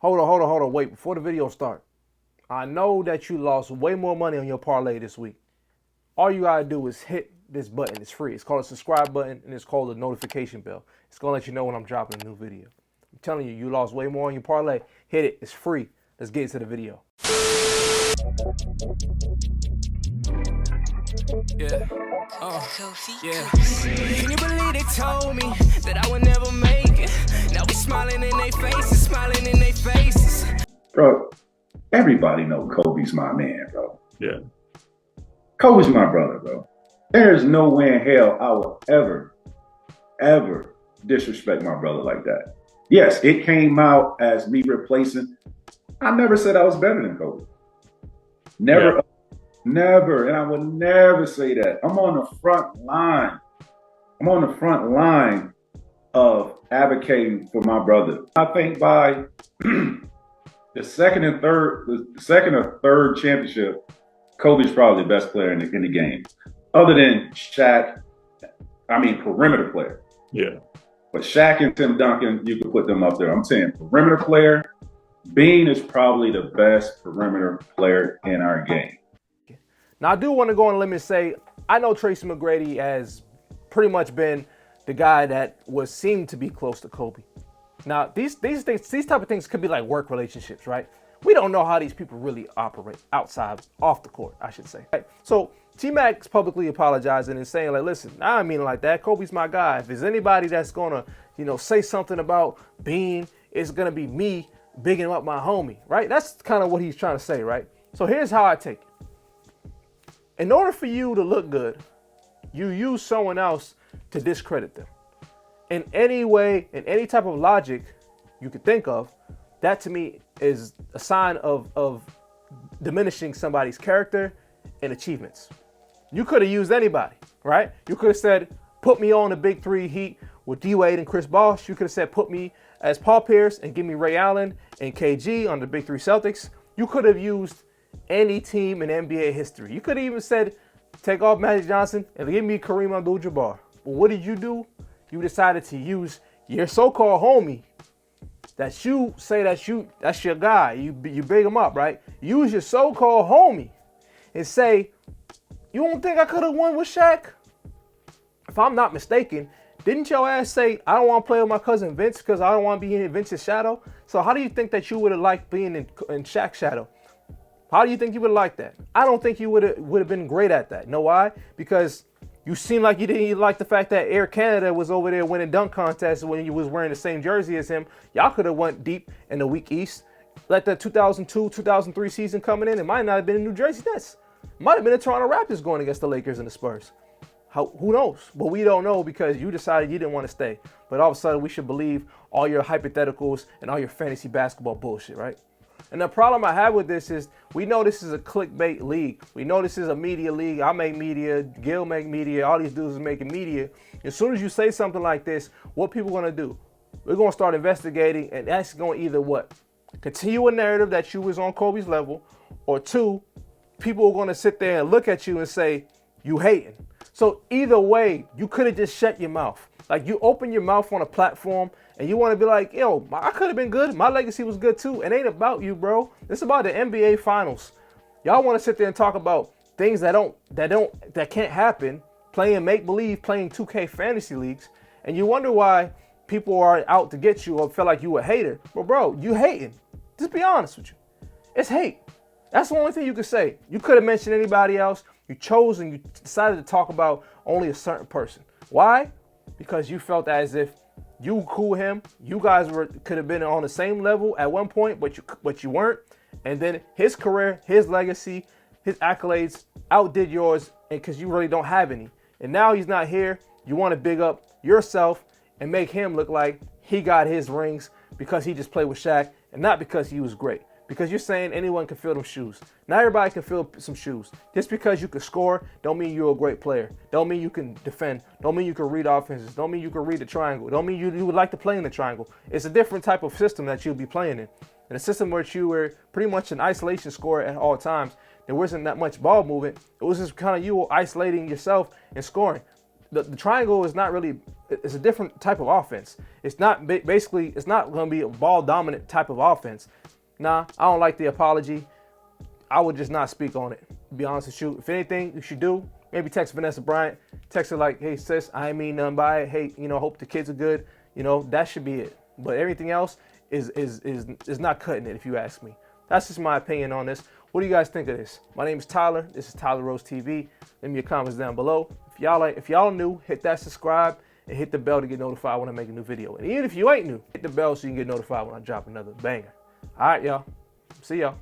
hold on. Wait, before the video starts. I know that you lost way more money on your parlay this week. All you gotta do is hit this button. It's free. It's called a subscribe button, and it's called a notification bell. It's gonna let you know when I'm dropping a new video. I'm telling you, you lost way more on your parlay. Hit it. It's free. Let's get into the video. Yeah. Yeah. Can you believe they told me that I would never make it? Now we smiling in their faces, smiling in their faces. Bro, everybody know Kobe's my man, bro. Yeah. Kobe's my brother, bro. There's no way in hell I will ever disrespect my brother like that. Yes, it came out as me replacing. I never said I was better than Kobe. Never, never, and I would never say that. I'm on the front line. I'm on the front line of advocating for my brother. I think by the second or third championship, Kobe's probably the best player in the game. Other than Shaq, perimeter player. Yeah. But Shaq and Tim Duncan, you could put them up there. I'm saying perimeter player. Bean is probably the best perimeter player in our game. Now, I do want to go on a limb and say, I know Tracey McGrady has pretty much been the guy that seemed to be close to Kobe. Now, these type of things could be like work relationships, right? We don't know how these people really operate off the court, I should say. Right? So T-Mac's publicly apologizing and saying, like, listen, I don't mean it like that. Kobe's my guy. If there's anybody that's gonna, say something about Bean, it's gonna be me bigging up my homie, right? That's kind of what he's trying to say, right? So here's how I take it. In order for you to look good, you use someone else to discredit them. In any way, in any type of logic you could think of, that to me is a sign of diminishing somebody's character and achievements. You could have used anybody, right? You could have said, put me on the big three Heat with D-Wade and Chris Bosh. You could have said, put me as Paul Pierce and give me Ray Allen and KG on the big three Celtics. You could have used any team in NBA history. You could have even said, take off Magic Johnson and give me Kareem Abdul-Jabbar. But what did you do? You decided to use your so-called homie that you say that's your guy. You big him up, right? Use your so-called homie and say, you don't think I could have won with Shaq? If I'm not mistaken, didn't your ass say, I don't want to play with my cousin Vince because I don't want to be in Vince's shadow? So how do you think that you would have liked being in Shaq's shadow? How do you think you would have liked that? I don't think you would have been great at that. You know why? Because you seem like you didn't even like the fact that Air Canada was over there winning dunk contests when you was wearing the same jersey as him. Y'all could have went deep in the weak East. Let the 2002, 2003 season coming in, it might not have been the New Jersey Nets. It might have been the Toronto Raptors going against the Lakers and the Spurs. Who knows? But we don't know because you decided you didn't want to stay. But all of a sudden, we should believe all your hypotheticals and all your fantasy basketball bullshit, right? And the problem I have with this is we know this is a clickbait league. We know this is a media league. I make media. Gil make media. All these dudes are making media. As soon as you say something like this, what people going to do? We're going to start investigating, and that's going to either what? Continue a narrative that you was on Kobe's level, or two, people are going to sit there and look at you and say, you hating. So either way, you could have just shut your mouth. Like, you open your mouth on a platform and you want to be like, yo, I could have been good. My legacy was good too. It ain't about you, bro. It's about the NBA finals. Y'all want to sit there and talk about things that can't happen, playing make-believe, playing 2K fantasy leagues, and you wonder why people are out to get you or feel like you a hater. Well, bro, you hating. Just be honest with you. It's hate. That's the only thing you could say. You could have mentioned anybody else. You chose and you decided to talk about only a certain person. Why? Because you felt as if you cool him. You guys could have been on the same level at one point, but you weren't. And then his career, his legacy, his accolades outdid yours, and because you really don't have any. And now he's not here. You want to big up yourself and make him look like he got his rings because he just played with Shaq and not because he was great. Because you're saying anyone can fill them shoes. Not everybody can fill some shoes. Just because you can score, don't mean you're a great player. Don't mean you can defend. Don't mean you can read offenses. Don't mean you can read the triangle. Don't mean you would like to play in the triangle. It's a different type of system that you'll be playing in. In a system where you were pretty much an isolation scorer at all times, there wasn't that much ball movement. It was just kind of you isolating yourself and scoring. The triangle is not really it's a different type of offense. It's not basically, it's not going to be a ball dominant type of offense. Nah, I don't like the apology. I would just not speak on it, to be honest with you. If anything you should do, maybe text Vanessa Bryant, text her like, hey sis, I ain't mean nothing by it. Hey, hope the kids are good. That should be it. But everything else is not cutting it, if you ask me. That's just my opinion on this. What do you guys think of this? My name is Tyler. This is Tyler Rose TV. Leave me your comments down below. If y'all new, hit that subscribe and hit the bell to get notified when I make a new video. And even if you ain't new, hit the bell so you can get notified when I drop another banger. All right, y'all. See y'all.